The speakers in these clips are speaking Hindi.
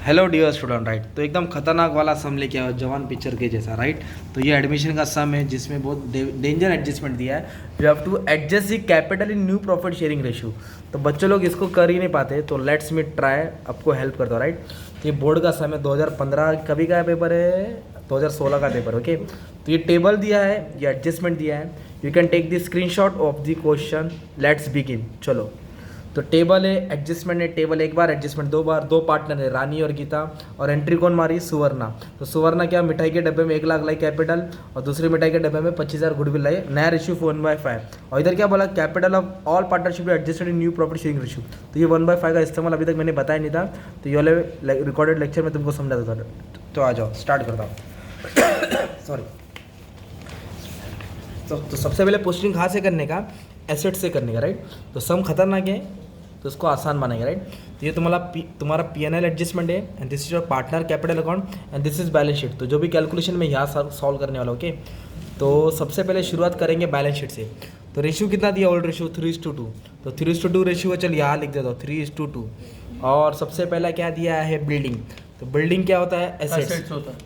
Hello dear student right. तो एकदम खतरनाक वाला सम लेके आया जवान पिक्चर के जैसा राइट। तो ये एडमिशन का सम है जिसमें बहुत डेंजर एडजस्टमेंट दिया है। You have to adjust the capital in new profit sharing ratio. तो बच्चे लोग इसको कर ही नहीं पाते, तो लेट्स मी ट्राई आपको हेल्प करता हूँ राइट। तो ये बोर्ड का सम है 2015 कभी का पेपर है, 2016 का पेपर ओके। तो ये टेबल दिया है, ये एडजस्टमेंट दिया है। You can take the screenshot of the question. Let's begin. चलो तो टेबल है, एडजस्टमेंट है। टेबल एक बार, एडजस्टमेंट दो बार, दो पार्टनर है रानी और गीता, और एंट्री कौन मारी? सुवर्णा। तो सुवर्णा क्या मिठाई के डब्बे में 1 लाख लाई कैपिटल, और दूसरी मिठाई के डब्बे में 25,000 गुडविल लाई। नया रेशियो 1/5। और इधर क्या बोला? Capital of all partnership adjusted in new profit sharing ratio. तो ये 1/5 का इस्तेमाल अभी तक मैंने बताया नहीं था, तो ये वाले रिकॉर्डेड लेक्चर में तुमको समझाता था। तो आ जाओ स्टार्ट करता हूँ। सॉरी। तो सबसे पहले पोस्टिंग कहाँ से करने का? एसेट से करने का राइट। तो सम खतरनाक है तो इसको आसान बनाएंगे राइट। तो ये तुम्हारा P&L एडजस्टमेंट है, and this is your partner capital account, and this is balance sheet. तो जो भी कैलकुलेशन में यहाँ सॉल्व करने वाला ओके। तो सबसे पहले शुरुआत करेंगे बैलेंस शीट से। तो रेशियो कितना दिया? Old ratio 3:2। तो 3:2 रेशियो है, चल यहाँ लिख देता हूँ 3:2। और सबसे पहला क्या दिया है? बिल्डिंग। तो बिल्डिंग क्या होता है? एसेट्स होता है।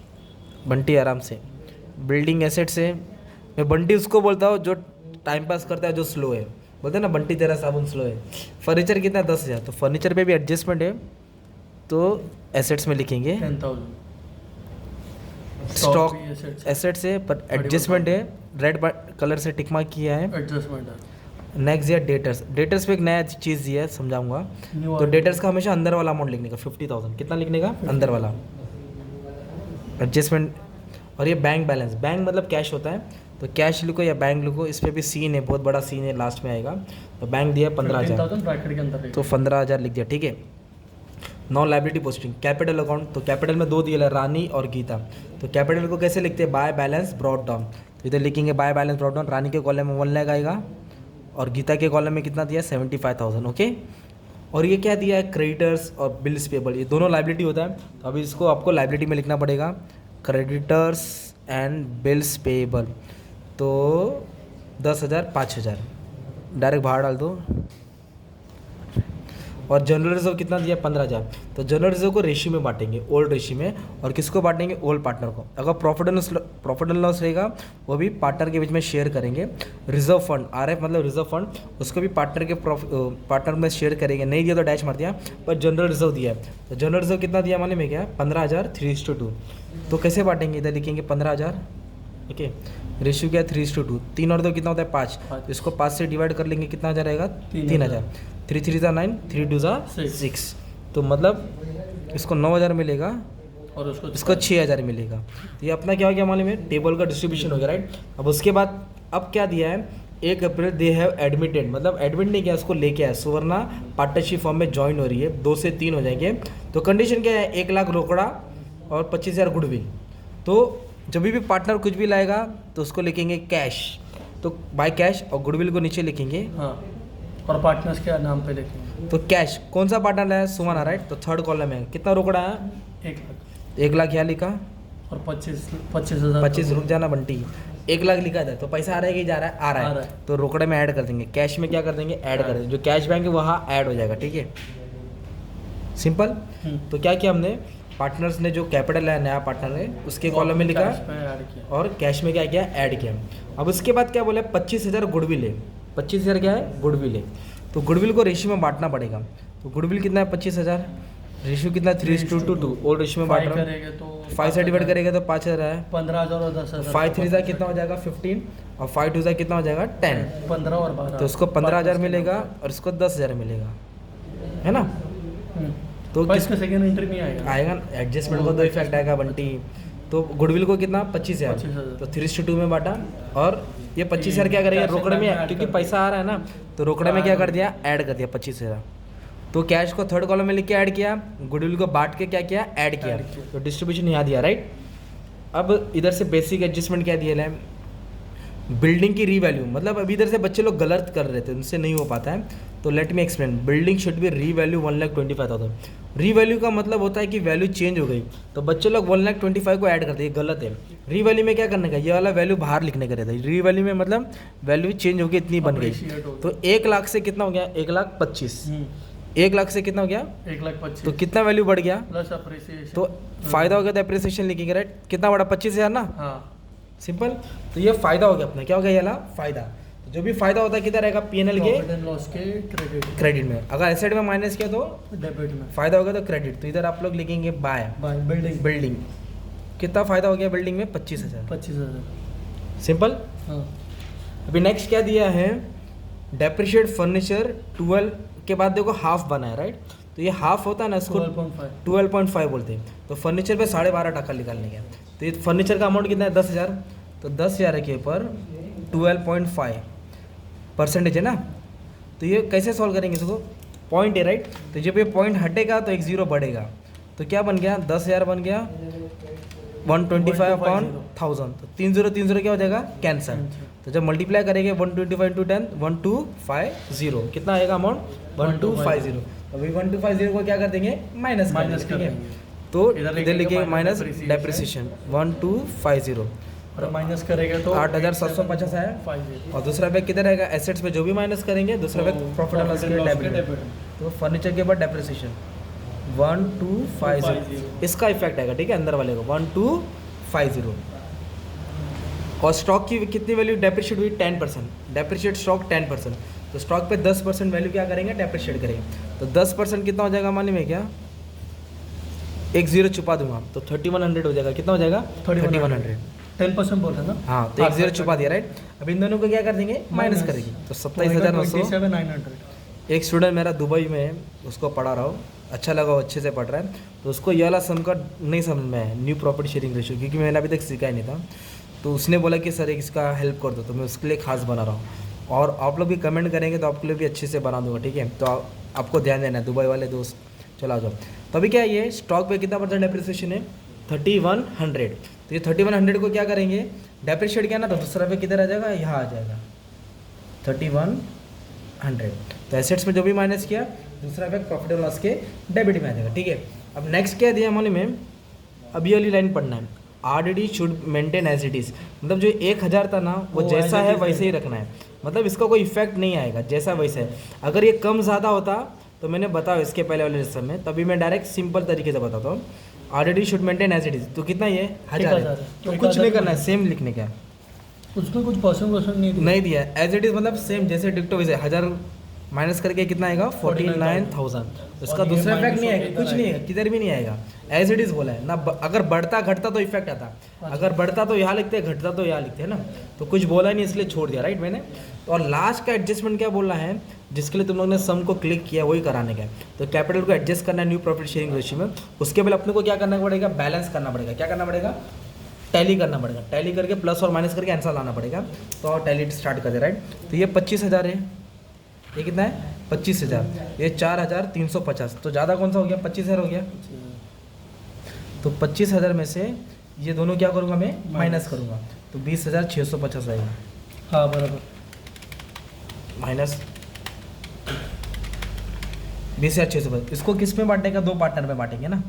बंटी आराम से। बिल्डिंग एसेट्स है। मैं बंटी उसको बोलता हूँ जो टाइम पास करता है, जो स्लो है। बोलते हैं ना बंटी तेरा साबुन स्लो है। फर्नीचर कितना? 10,000। तो फर्नीचर पे भी एडजस्टमेंट है, तो एसेट्स में लिखेंगे 10,000। स्टॉक एसेट्स है, पर एडजस्टमेंट है, रेड कलर से टिक मार्क किया है, एडजस्टमेंट है। नेक्स्ट दिया डेटर्स। डेटर्स पे एक नया चीज़ दिया है, समझाऊंगा। तो डेटर्स का हमेशा अंदर वाला अमाउंट लिखने का 50,000। कितना लिखने का? अंदर वाला। एडजस्टमेंट। और ये बैंक बैलेंस, बैंक मतलब कैश होता है, तो कैश लिखो या बैंक लिखो। इस पर भी सीन है, बहुत बड़ा सीन है, लास्ट में आएगा। तो बैंक दिया 15,000, ब्रैकेट के अंदर तो 15,000 लिख दिया ठीक है। Non liability posting capital account. तो कैपिटल में 2 दिया है, रानी और गीता। तो कैपिटल को कैसे लिखते हैं? By balance brought down. तो इधर लिखेंगे बाय बैलेंस ब्रॉट डाउन। रानी के कॉलम में 1 लाख आएगा, और गीता के कॉलम में कितना दिया? 75,000 ओके। और ये क्या दिया है? क्रेडिटर्स और बिल्स पेबल, ये दोनों लाइबिलिटी होता है। तो अभी इसको आपको लाइबिलिटी में लिखना पड़ेगा, क्रेडिटर्स एंड बिल्स पेबल। तो 10,000 5,000 डायरेक्ट बाहर डाल दो। और जनरल रिजर्व कितना दिया? 15,000। तो जनरल रिजर्व को रेशियो में बांटेंगे, ओल्ड रेशियो में। और किसको बांटेंगे? ओल्ड पार्टनर को। अगर प्रॉफिट एंड लॉस रहेगा वो भी पार्टनर के बीच में शेयर करेंगे। रिजर्व फंड, RF मतलब रिजर्व फंड, उसको भी पार्टनर में शेयर करेंगे। नहीं दिया तो डैश मार दिया, पर जनरल रिजर्व दिया है। तो जनरल रिजर्व कितना दिया मालूम है क्या? 15,000 3:2। तो कैसे बांटेंगे? इधर लिखेंगे 15,000 ओके। रेशियो क्या है? 3:2। 3 और 2 कितना होता है? 5। इसको 5 से डिवाइड कर लेंगे, कितना आ जाएगा? 3,000। 3 3 ज़ा 9, 3 2 ज़ा 6। तो मतलब इसको 9,000 मिलेगा, और इसको 6,000 मिलेगा। तो ये अपना क्या हो गया मालूम है? टेबल का डिस्ट्रीब्यूशन हो गया राइट। अब उसके बाद अब क्या दिया है? 1 अप्रैल दे हैव एडमिटेड, मतलब एडमिट नहीं किया, उसको लेके आया। सुवर्णा पार्टनरशिप फॉर्म में ज्वाइन हो रही है, 2 से 3 हो जाएंगे। तो कंडीशन क्या है? 1 लाख रोकड़ा और 25,000 गुडविल। तो जब भी पार्टनर कुछ भी लाएगा तो उसको लिखेंगे कैश, तो बाय कैश, और गुडविल को नीचे लिखेंगे। हाँ, और पार्टनर्स के नाम पे लिखेंगे। तो कैश कौन सा पार्टनर लाया? सुमन राइट। तो थर्ड कॉलम है, कितना रोकड़ा है? 1 लाख। 1 लाख यहाँ लिखा, और 25,000। 25 रुक जाना बंटी। 1 लाख लिखा था, तो पैसा आ रहा है कि जा रहा है? आ रहा है। तो रोकड़े में ऐड कर देंगे, कैश में क्या कर देंगे? ऐड कर देंगे। जो कैश बैंक है वहाँ ऐड हो जाएगा ठीक है, सिंपल। तो क्या किया हमने? पार्टनर्स ने जो कैपिटल है, नया पार्टनर है, उसके कॉलम में लिखा, और कैश में क्या किया? ऐड किया। अब उसके बाद क्या बोला? 25,000 गुडविल है। 25,000 क्या है? गुडविल है। तो गुडविल को रेशियो में बांटना पड़ेगा। तो गुडविल कितना है? 25,000। रेशियो कितना? 3:2। ओल्ड रेशियो में बांट रहा हूँ। 5 से डिवाइड करेगा तो 5,000 है। 15,000 और 10,000। 5 3 कितना हो जाएगा? 15, और 5 2 कितना हो जाएगा? 10। 15 और 12। तो उसको 15,000 मिलेगा, और इसको 10,000 मिलेगा, है ना। तो किसका सेकंड एंट्री नहीं आएगा ना, एडजस्टमेंट को तो इफेक्ट आएगा बंटी। तो गुडविल को कितना? 25,000। तो 3:2 में बांटा, और ये 25,000 क्या करेंगे? रोकड़े में, क्योंकि पैसा आ रहा है ना, तो रोकड़े में क्या कर दिया? ऐड कर दिया 25,000। तो कैश को थर्ड कॉलम में लिख के ऐड किया, गुडविल को बांट के क्या किया? ऐड किया। तो डिस्ट्रीब्यूशन यहाँ दिया राइट। अब इधर से बेसिक एडजस्टमेंट क्या दिया है? बिल्डिंग की रीवैल्यू, मतलब अभी इधर से बच्चे लोग गलत कर रहे थे, उनसे नहीं हो पाता है। तो let me explain. Building should be revalue 1,25,000। Revalue का मतलब होता है कि वैल्यू चेंज हो गई, तो बच्चे लोग 1,25,000 को ऐड करते हैं, गलत है। रीवैल्यू में क्या करने का? ये वाला वैल्यू बाहर लिखने का रहता है। रीवैल्यू में मतलब वैल्यू चेंज हो गई, इतनी बन गई। तो 1 लाख से कितना हो गया? 1,25,000। 1 लाख से कितना हो गया, 1,25,000 तो कितना वैल्यू बढ़ गया, प्लस अप्रिसिएशन। तो फ़ायदा हो गया तो अप्रिसिएशन लिखेंगे, राइट। कितना बढ़ा, 25,000 ना, हाँ सिंपल। तो ये फ़ायदा हो गया अपना, क्या हो गया ये वाला फ़ायदा। तो जो भी फ़ायदा होता है किधर रहेगा, P&L के प्रॉफिट एंड लॉस के क्रेडिट में। अगर एसेट में माइनस किया तो डेबिट में। फ़ायदा होगा तो क्रेडिट, तो इधर आप लोग लिखेंगे बाय बाय बिल्डिंग बिल्डिंग। कितना फ़ायदा हो गया बिल्डिंग में, 25,000, 25,000। सिंपल। हाँ अभी नेक्स्ट क्या दिया है, डेप्रिशिएट फर्नीचर 12 के बाद देखो हाफ बना है, राइट। तो ये हाफ होता है ना, इसको 12.5 12.5 बोलते हैं। तो फर्नीचर पे 12.5% निकालने का। तो ये फर्नीचर का अमाउंट कितना है, 10,000। तो 10,000 के ऊपर 12.5% है ना। तो ये कैसे सॉल्व करेंगे इसको, पॉइंट है, राइट। तो जब ये पॉइंट हटेगा तो एक जीरो बढ़ेगा, तो क्या बन गया, 10,000 बन गया 125/1000। तो 3 0 क्या हो जाएगा, कैंसल। तो जब मल्टीप्लाई करेंगे 125 × 10 1250, कितना आएगा अमाउंट, 1250। अभी 1250 को क्या कर देंगे, माइनस कर माइनस देंगे, ठीक कर है। देंगे। तो इधर इधर लिखेंगे लिखिए minus माइनस depreciation। डेप्रिसिएशन 1250, और माइनस करेंगे तो 8,750 आया। 50। और दूसरा बैग किधर रहेगा, एसेट्स में जो भी माइनस करेंगे, दूसरा बैग प्रॉफिट एंड लॉस के डेबिट। तो फर्नीचर के बाद डेप्रिसिएशन 1250, इसका इफेक्ट आएगा, ठीक है, अंदर वाले को 1250। और स्टॉक की कितनी वैल्यू डेप्रिशिएट हुई, 10%, डेप्रिशिएट स्टॉक 10%। तो स्टॉक पे 10% वैल्यू क्या करेंगे, डेप्रिशिएट करेंगे। तो 10% कितना हो जाएगा, मालूम है क्या, एक जीरो छुपा दूंगा तो 3100 हो जाएगा। कितना हो जाएगा, 3100। 10% बोल रहे ना। हाँ, तो एक जीरो छुपा दिया, राइट। अब इन दोनों को क्या कर देंगे, माइनस करेंगे। तो 27,900। 27,900। एक स्टूडेंट मेरा दुबई में है, उसको पढ़ा रहा हूँ, अच्छा लगा, वो अच्छे से पढ़ रहा है। तो उसको ये वाला सम का नहीं समझ में है, न्यू प्रॉफिट शेयरिंग रेशियो, क्योंकि मैंने अभी तक सीखा ही नहीं था। तो उसने बोला कि सर एक इसका हेल्प कर दो, तो मैं उसके लिए खास बना रहा हूँ। और आप लोग भी कमेंट करेंगे तो आपके लिए भी अच्छे से बना दूंगा, ठीक है। तो आपको ध्यान देना है, दुबई वाले दोस्त, चला जाओ। तो अभी क्या है, ये स्टॉक पे कितना % डेप्रिसिएशन है, 3100। तो ये 3100 को क्या करेंगे, डेप्रिशिएट किया ना, तो दूसरा पे किधर आ जाएगा, यहाँ आ जाएगा 3100। तो एसेट्स में जो भी माइनस किया, दूसरा पे प्रॉफिट एंड लॉस के डेबिट में आ जाएगा, ठीक है। अब नेक्स्ट क्या दिया मालूम है, अब ये वाली लाइन पढ़ना है, RDD should maintain as it is. मतलब जो 1000 था ना, वो जैसा है वैसे ही रखना है। मतलब इसका कोई इफेक्ट नहीं आएगा, जैसा वैसा है। अगर ये कम ज़्यादा होता तो मैंने बताया इसके पहले वाले लेसन में, तभी मैं डायरेक्ट सिंपल तरीके से बताता हूँ। RDD should maintain as it is, तो कितना ये 1000 है। तो कुछ नहीं करना है, सेम लिखने का, उसमें कुछ परसेंट नहीं दिया है। एज इट इज़ मतलब सेम जैसे डिक्टो वैसे 1000 माइनस करके कितना आएगा, 49,000। इसका और ये दूसरा इफेक्ट minus नहीं आएगा, होके कुछ इधर नहीं है, किधर भी नहीं आएगा। एज इट इज़ बोला है ना, अगर बढ़ता घटता तो इफेक्ट आता, अगर बढ़ता तो यहाँ लिखते हैं, घटता तो यहाँ लिखते हैं ना। तो कुछ बोला नहीं, इसलिए छोड़ दिया, राइट मैंने। और लास्ट का एडजस्टमेंट क्या बोला है, जिसके लिए तुम लोग ने सम को क्लिक किया वही कराने का है। तो कैपिटल को एडजस्ट करना है न्यू प्रॉफिट शेयरिंग रेशियो में। उसके पहले अपने को क्या करना पड़ेगा, बैलेंस करना पड़ेगा। क्या करना पड़ेगा, टैली करना पड़ेगा। टैली करके प्लस और माइनस करके आंसर लाना पड़ेगा। तो और टैली स्टार्ट कर दे, राइट। तो ये 25,000 है, ये कितना है 25,000, ये 4,350। तो ज़्यादा कौन सा हो गया, 25,000 हो गया। तो 25,000 में से ये दोनों क्या करूँगा मैं, माइनस करूँगा। तो 20,650 आएगा, हाँ बराबर। माइनस 20,650। इसको किस में बांटेगा, 2 पार्टनर में बांटेंगे ना,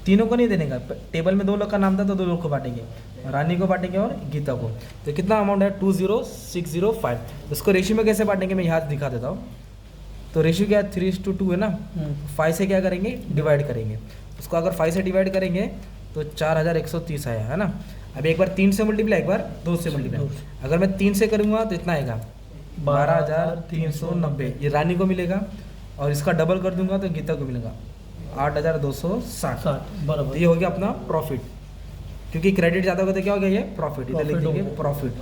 तीनों को नहीं देने का। टेबल में 2 लोग का नाम था तो 2 लोग को बांटेंगे, रानी को बांटेंगे और गीता को। तो कितना अमाउंट है, 20,605। इसको रेशियो में कैसे बांटेंगे, मैं यहाँ दिखा देता हूँ। तो रेशियो क्या है, 3:2 है ना। 5 से क्या करेंगे, डिवाइड करेंगे। उसको अगर 5 से डिवाइड करेंगे तो 4,130 आया है ना। अब एक बार 3 से मल्टीप्लाई, एक बार 2 से मल्टीप्लाई। अगर मैं 3 से करूँगा तो इतना आएगा 12,390, ये रानी को मिलेगा। और इसका डबल कर दूंगा तो गीता को मिलेगा 8,260 बराबर। तो ये हो गया अपना प्रॉफिट। क्योंकि क्रेडिट ज़्यादा होगा तो क्या हो गया, ये प्रॉफिट। इधर लिख देंगे प्रॉफिट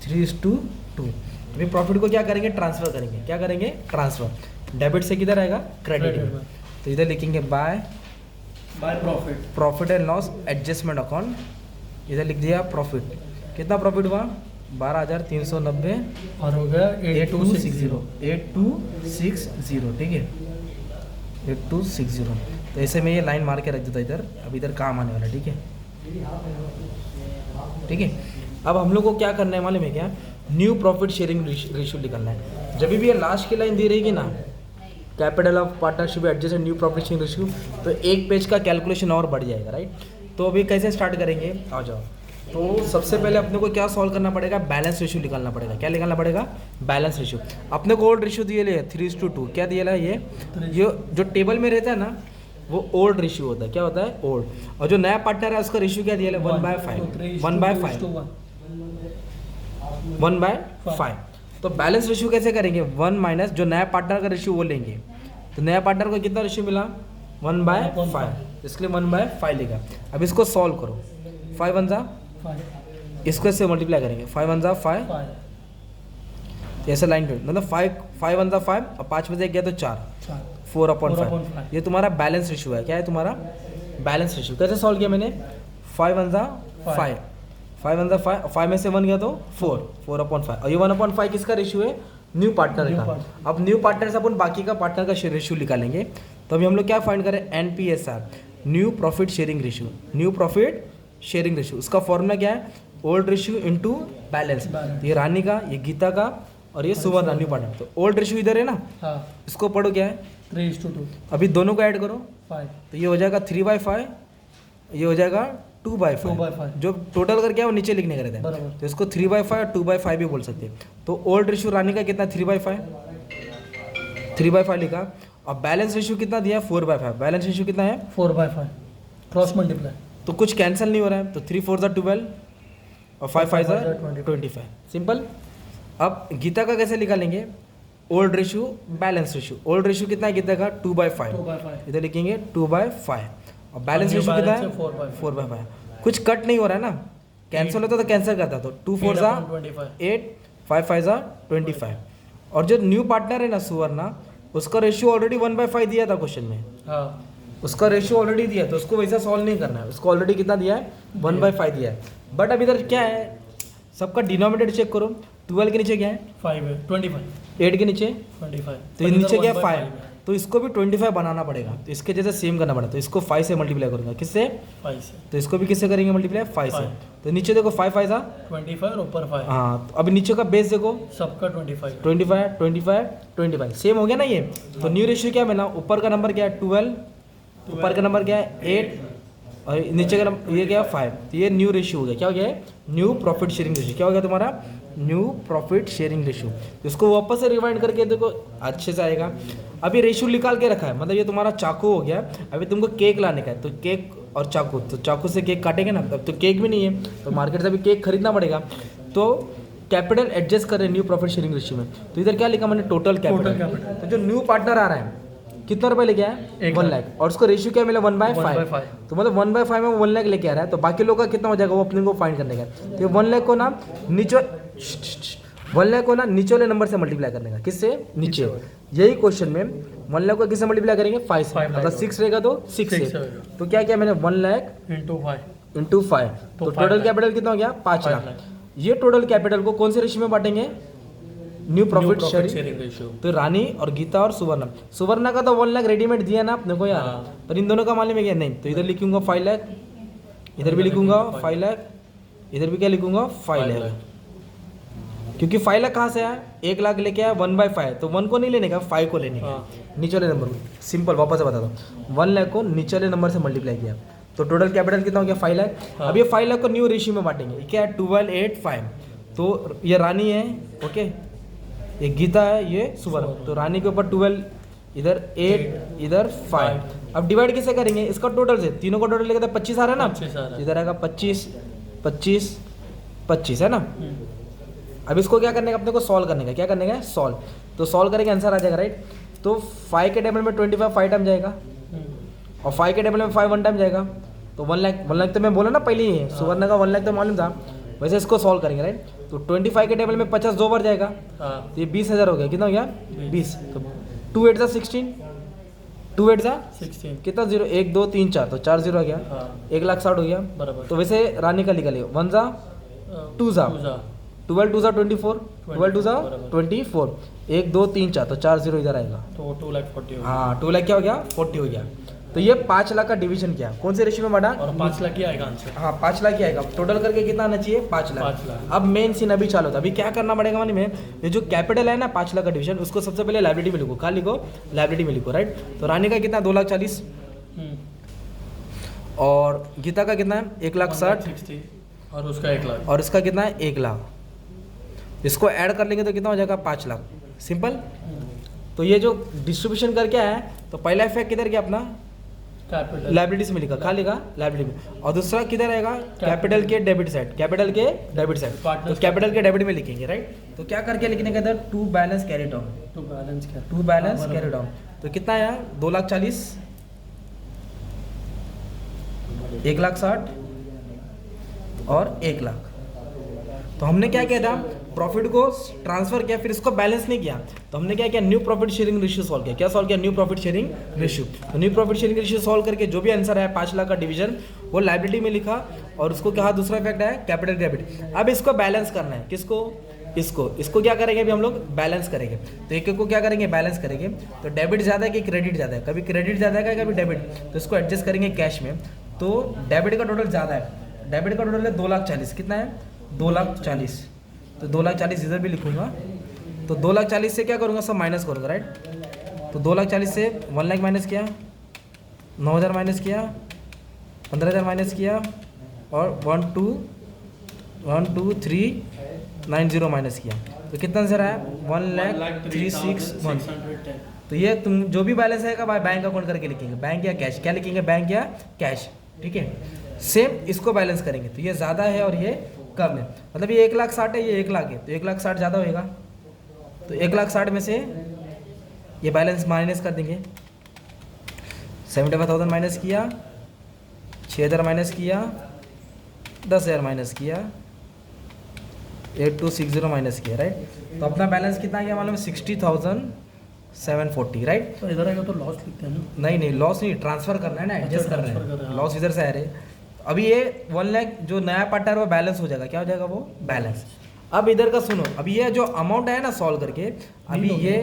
3:2। अभी प्रॉफिट को क्या करेंगे, ट्रांसफर करेंगे। क्या करेंगे, ट्रांसफर। डेबिट से किधर आएगा, क्रेडिट में। तो इधर लिखेंगे by profit, profit and loss adjustment account. इधर लिख दिया प्रॉफिट। कितना प्रॉफिट हुआ, 12,390 और हो गया 8260, ठीक है 8260। तो ऐसे में ये लाइन मार के रख देता इधर। अब इधर काम आने वाला, ठीक है, ठीक है। अब हम लोग को क्या करना है मालूम है क्या, न्यू प्रॉफिट शेयरिंग रेशियो निकालना है। जब भी ये लास्ट की लाइन दी रहेगी ना, capital of partnership adjust new profit sharing ratio, तो एक पेज का कैलकुलेशन और बढ़ जाएगा, राइट। तो अभी कैसे स्टार्ट करेंगे, आ जाओ। तो सबसे पहले अपने को क्या सॉल्व करना पड़ेगा, बैलेंस रेशियो निकालना पड़ेगा। क्या निकालना पड़ेगा, बैलेंस रेशियो। अपने को ओल्ड रेशियो दिए ले 3:2, क्या दिया है ये जो टेबल में रहता है ना वो ओल्ड रेशियो होता है। क्या होता है, ओल्ड। और जो नया पार्टनर है उसका रेशियो क्या दिया है, 1/5 1/5। तो बैलेंस रेशियो कैसे करेंगे, 1 माइनस जो नया पार्टनर का रेशियो वो लेंगे। तो नया पार्टनर को कितना रेशियो मिला, 1/5, इसलिए 1/5 लेगा। अब इसको सॉल्व करो, 5 1 जा, इसको इससे मल्टीप्लाई करेंगे, 5 1 जा 5, ऐसे लाइन पे मतलब 5 1 जा 5 और 5 में से गया तो 4, 4/5। ये तुम्हारा बैलेंस रेशियो है। क्या है तुम्हारा बैलेंस रेशियो। कैसे सॉल्व किया मैंने, 5 1 जा 5, 5 1 जा 5, 5 में से 1 गया तो 4/5। और ये 1/5 किसका रेशियो है, न्यू पार्टनर का। अब न्यू पार्टनर से अपन बाकी का पार्टनर का रेशियो निकालेंगे। तो अभी हम लोग क्या फाइंड करें, NPSR, new profit sharing ratio. New profit sharing ratio, उसका फॉर्मूला क्या है, ओल्ड रेशियो इनटू बैलेंस। ये रानी का, ये गीता का और ये सुवर्ण न्यू पार्टनर। तो ओल्ड रेशियो इधर है ना, इसको पढ़ो क्या है, 3:2। अभी दोनों को ऐड करो 5, तो ये हो जाएगा 3/5, ये हो जाएगा 2/5। जो टोटल करके है वो नीचे लिखने का रहता है। तो इसको 3/5 और 2/5 भी बोल सकते हैं। तो ओल्ड रेशियो रानी का कितना, 3/5 लिखा। और बैलेंस रेशियो कितना दिया है, 4/5। बैलेंस रेशियो कितना है, 4/5, क्रॉस मल्टीप्लाई। तो कुछ कैंसिल नहीं हो रहा है। तो 3 4 12 और 5 5 25। सिंपल। अब गीता का कैसे निकालेंगे, old ratio balance ratio. Old ratio कितना है गीता का, 2/5, इधर लिखेंगे 2/5। और बैलेंस रेशियो कितना है, 4/5। कुछ कट नहीं हो रहा है ना, कैंसिल होता तो कैंसिल करता। तो 2 4 जा 8, 5 5 जा 25। और जो न्यू पार्टनर है ना सुवर्णा, उसका रेशियो ऑलरेडी 1/5 दिया था क्वेश्चन में। उसका रेशियो ऑलरेडी दिया, तो उसको वैसा सॉल्व नहीं करना है। उसको ऑलरेडी कितना दिया है, 1/5 दिया है। बट अब इधर क्या है, सबका डिनोमिनेटर चेक करो। 12 के नीचे क्या है, 5 है, 25, 8 के नीचे 25, तो ये नीचे क्या है 5। तो इसको भी 25 बनाना पड़ेगा। तो इसके जैसे सेम करना पड़ेगा। तो इसको 5 से मल्टीप्लाई करूंगा, किससे, 5 से। तो इसको भी किससे करेंगे मल्टीप्लाई, 5 से। तो नीचे देखो 5 5 जा 25 और ऊपर 5। हाँ, तो अभी नीचे का बेस देखो, सबका 25। 25 25 25 सेम हो गया ना ये। तो न्यू रेशियो क्या बना, ऊपर का नंबर क्या है 12, ऊपर का नंबर क्या है 8 और नीचे का नंबर ये क्या है 5। तो ये न्यू रेशियो हो गया। क्या हो गया है, न्यू प्रॉफिट शेयरिंग रेशियो। क्या हो गया तुम्हारा, न्यू प्रॉफिट शेयरिंग रेशियो। इसको वापस से रिवाइंड करके देखो अच्छे से आएगा। अभी रेशियो निकाल के रखा है, मतलब ये तुम्हारा चाकू हो गया। अभी तुमको केक लाने का है, तो केक और चाकू, तो चाकू से केक काटेंगे ना, तब तो केक भी नहीं है, तो मार्केट से अभी केक खरीदना पड़ेगा। तो कैपिटल एडजस्ट करें न्यू प्रॉफिट शेयरिंग रेशियो में। तो इधर क्या लिखा मैंने, टोटल कैपिटल। तो जो न्यू पार्टनर आ रहा है कितना रुपए लेके आया, 1 लाख। और उसको रेशियो क्या मिला, 1/5। तो मतलब 1/5 में 1 लाख लेके आ रहा है। तो बाकी लोग का कितना हो जाएगा, वो अपने को फाइंड करने का। तो 1 लाख को ना नीचे 1 लाख को ना नीचे वाले नंबर से मल्टीप्लाई करने का, किससे, नीचे। यही क्वेश्चन में 1 लाख को किससे मल्टीप्लाई करेंगे, 5 से। मतलब 6 रहेगा तो 6 से। तो क्या किया मैंने, 1 लाख इंटू 5। तो टोटल कैपिटल कितना हो गया, 5 लाख। ये टोटल कैपिटल को कौन से रेशियो में बांटेंगे, न्यू प्रॉफिट शेयरिंग रेशियो। तो रानी और गीता और सुवर्णा का तो 1 लाख रेडीमेड दिया ना अपने को यार। पर इन दोनों का मालूम है क्या, नहीं। तो इधर लिखूंगा 5 लाख, इधर भी लिखूंगा 5 लाख, इधर भी क्या लिखूंगा 5 लाख। क्योंकि 5 लाख कहाँ से आया, 1 लाख लेके आया 1/5। तो 1 को नहीं लेने का, 5 को लेने का, नीचे वाले नंबर को। सिंपल, वापस से बता दो, 1 लाख को नीचे वाले नंबर से मल्टीप्लाई किया। तो टोटल कैपिटल कितना हो गया, 5 लाख। अब ये 5 लाख को न्यू रेशियो में बांटेंगे। क्या है, 12 8 5। तो ये रानी है, ओके, ये गीता है, ये सुवर्ण। तो रानी के ऊपर 12, इधर 8, इधर 5। अब डिवाइड कैसे करेंगे, इसका टोटल से, तीनों का टोटल लेके 25 आ रहा है ना, इधर आएगा 25 25 25 है ना। अब इसको क्या करने का, अपने को सॉल्व करने का। क्या करने का, सॉल्व। तो सॉल्व करेंगे आंसर आ जाएगा, राइट। तो 5 के टेबल में 25 5 टाइम जाएगा, और 5 के टेबल में 5 1 टाइम जाएगा। तो 1 लाख तो मैं बोला ना पहले ही, सुवर्ण का 1 लाख तो मालूम था। वैसे इसको सॉल्व करेंगे, राइट। तो 25 के टेबल में 50 2 बार जाएगा, तो ये 20,000 हो गया। कितना हो गया, 20। तो 2 8 जा 16, 2 8 जा 16, कितना 0 1 2 3 4, तो 4 0 आ गया, 1,60,000 हो गया बराबर। तो वैसे रानी का निकालिए, 1 जा 2 जा 12 2 जा 24, 12 2 जा 24, 1 2 3 4, तो 4 0 इधर आएगा। तो 2 लाख 40। हाँ, 2 लाख क्या हो गया, 40 हो गया। तो ये 5 लाख का डिवीजन किया, कौन से रेशियो में बांटा, और 5 लाख ही आएगा आंसर। हाँ, 5 लाख ही आएगा। टोटल करके कितना आना चाहिए, 5 लाख। अब मेन सीन अभी चालू था। अभी क्या करना पड़ेगा मानी में, ये जो कैपिटल है ना 5 लाख का डिवीजन, उसको सबसे पहले लाइबिलिटी में लिखो। कहाँ लिखो, लाइबिलिटी में लिखो, राइट। तो रानी का कितना, 2,40,000, और गीता का कितना है 1,60,000, और उसका 1 लाख। और इसका कितना है 1 लाख। इसको ऐड कर लेंगे तो कितना हो जाएगा 5 लाख। सिंपल। तो ये जो डिस्ट्रीब्यूशन करके आया है, तो पहला इफेक्ट किधर गया अपना कैपिटल लाइबिलिटीज में लिखा, कहाँ लिखा लाइबिलिटी में, और दूसरा किधर आएगा कैपिटल के डेबिट साइड, कैपिटल के डेबिट साइड। तो Partners कैपिटल के डेबिट में लिखेंगे, राइट। तो क्या करके लिखने का इधर to balance carry down, to balance क्या, टू बैलेंस कैरी डाउन। तो कितना आया 2,40,000, 1,60,000 और 1 लाख। तो हमने क्या किया था, प्रॉफिट को ट्रांसफर किया, फिर इसको बैलेंस नहीं किया। तो हमने क्या किया, new profit sharing ratio solve किया। क्या सॉल्व किया, न्यू प्रॉफिट शेयरिंग रेशियो। तो new profit sharing ratio solve करके जो भी आंसर है 5 लाख का डिवीजन वो लाइबिलिटी में लिखा, और उसको कहा दूसरा इफेक्ट है कैपिटल डेबिट। अब इसको बैलेंस करना है, किसको, इसको क्या करेंगे अभी हम लोग बैलेंस करेंगे। तो एक एक को क्या करेंगे बैलेंस करेंगे। तो डेबिट ज़्यादा है कि क्रेडिट ज़्यादा है, कभी क्रेडिट ज़्यादा है कभी डेबिट, तो इसको एडजस्ट करेंगे कैश में। तो डेबिट का टोटल ज़्यादा है, डेबिट का टोटल है 2,40,000, कितना है 2,40,000। तो 2,40,000 इधर भी लिखूंगा। तो 2,40,000 से क्या करूँगा, सब माइनस करूँगा, राइट। तो 2,40,000 से 1 लाख माइनस किया, 9,000 माइनस किया, 15,000 माइनस किया, और 1,2,3,90 माइनस किया। तो कितना आंसर आया 1,03,6,1। तो ये तुम जो भी बैलेंस आएगा बैंक अकाउंट करके लिखेंगे, बैंक या कैश, क्या लिखेंगे बैंक या कैश, ठीक है। सेम इसको बैलेंस करेंगे। तो ये ज़्यादा है और ये कम है, मतलब ये 1,60,000 है, ये 1 लाख है, तो 1,60,000 ज़्यादा होएगा। तो 1,60,000 में से ये बैलेंस माइनस कर देंगे। 75,000 माइनस किया, 6,000 माइनस किया, 10,000 माइनस किया, 8,260 माइनस किया, राइट। तो अपना बैलेंस कितना गया मालूम है 60,740, राइट। तो इधर आएगा तो लॉस लिखते हैं ना। नहीं लॉस नहीं, ट्रांसफर करना है ना, एडजस्ट करना transfer करना है। है, लॉस इधर से आ रहे। अभी ये 1 लाख जो नया पार्टनर वो बैलेंस हो जाएगा, क्या हो जाएगा वो बैलेंस। अब इधर का सुनो, अभी ये जो अमाउंट है ना सॉल्व करके, अभी ये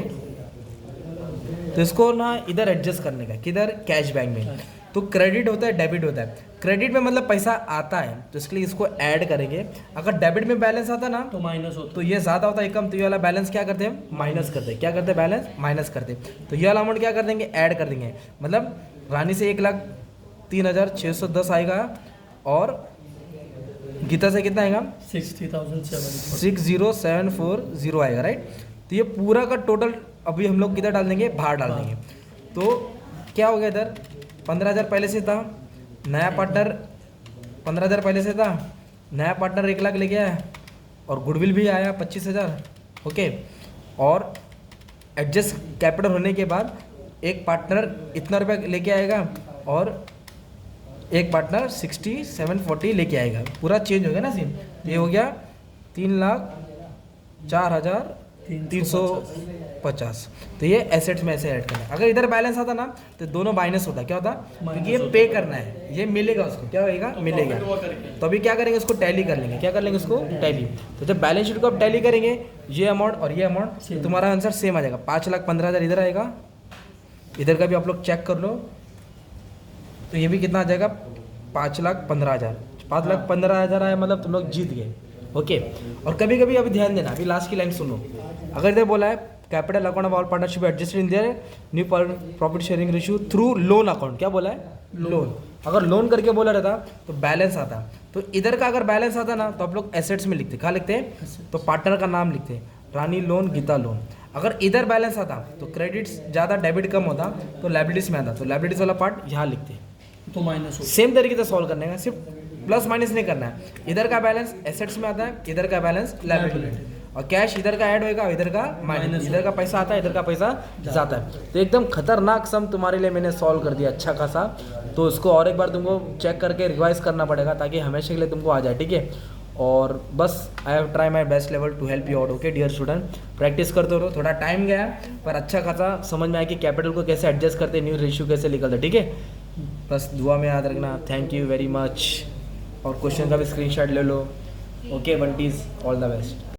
तो इसको ना इधर एडजस्ट करने का, किधर कैश बैंक में। तो क्रेडिट होता है डेबिट होता है, क्रेडिट में मतलब पैसा आता है, तो इसके लिए इसको ऐड करेंगे। अगर डेबिट में बैलेंस आता ना तो माइनस होता तो ये ज़्यादा होता है कम, तो ये वाला बैलेंस क्या करते हैं माइनस करते हैं, क्या करते हैं बैलेंस माइनस करते हैं। तो ये वाला अमाउंट क्या कर देंगे ऐड कर देंगे, मतलब रानी से 1,03,610 आएगा, और गीता से कितना आएगा 60,740 आएगा, राइट। तो ये पूरा का टोटल अभी हम लोग किधर डाल देंगे, बाहर डाल देंगे। तो क्या हो गया इधर 15,000 पहले से था, नया पार्टनर 15,000 पहले से था, नया पार्टनर 1 लाख लेके आया, और गुडविल भी आया 25,000, ओके। और एडजस्ट कैपिटल होने के बाद एक पार्टनर इतना रुपया लेके आएगा, और एक पार्टनर 60,740 लेके आएगा, पूरा चेंज हो गया ना सीन। ये हो गया 3,04,350। तो ये एसेट्स में ऐसे ऐड करना है। अगर इधर बैलेंस आता ना तो दोनों माइनस होता, क्या होता, क्योंकि ये पे करना है, ये मिलेगा उसको, क्या होएगा मिलेगा। तो अभी क्या करेंगे उसको टैली कर लेंगे, क्या कर लेंगे उसको टैली। तो जब बैलेंस शीट को आप टैली करेंगे, ये अमाउंट और ये अमाउंट, तुम्हारा आंसर सेम आ जाएगा। 5,15,000 इधर आएगा, इधर का भी आप लोग चेक कर लो। तो ये भी कितना आ जाएगा 5,15,000, 5,15,000 आया, मतलब तुम लोग जीत गए, ओके। और कभी कभी अभी ध्यान देना, अभी लास्ट की लाइन सुनो। अगर इधर बोला है capital account of all partnership adjusted in their new profit sharing ratio through loan account, क्या बोला है लोन। अगर लोन करके बोला रहता तो बैलेंस आता। तो इधर का अगर बैलेंस आता ना तो आप लोग एसेट्स में लिखते, कहाँ लिखते हैं, तो पार्टनर का नाम लिखते, रानी लोन, गीता लोन। अगर इधर बैलेंस आता तो क्रेडिट्स ज़्यादा डेबिट कम होता, तो लाइबिलिटीज में आता, तो लाइबिलिटीज वाला पार्ट यहाँ लिखते, तो माइनस हो। सेम तरीके से सॉल्व करने का, सिर्फ प्लस माइनस नहीं करना है। इधर का बैलेंस एसेट्स में आता है, इधर का बैलेंस लायबिलिटी, और कैश इधर का ऐड होएगा, इधर का माइनस, इधर का पैसा आता है, इधर का पैसा जाता है। तो एकदम खतरनाक सम तुम्हारे लिए मैंने सॉल्व कर दिया अच्छा खासा। तो इसको और एक बार तुमको चेक करके रिवाइज करना पड़ेगा ताकि हमेशा के लिए तुमको आ जाए, ठीक है। और बस I have try my best level to help you out, okay dear student. Practice करते रहो, थोड़ा टाइम गया पर अच्छा खासा समझ में आया कि कैपिटल को कैसे एडजस्ट करते, न्यू रेशियो कैसे निकलता, ठीक है। बस दुआ में याद रखना। Thank you very much. और क्वेश्चन का भी स्क्रीनशॉट ले लो, okay Bunty's, all the best.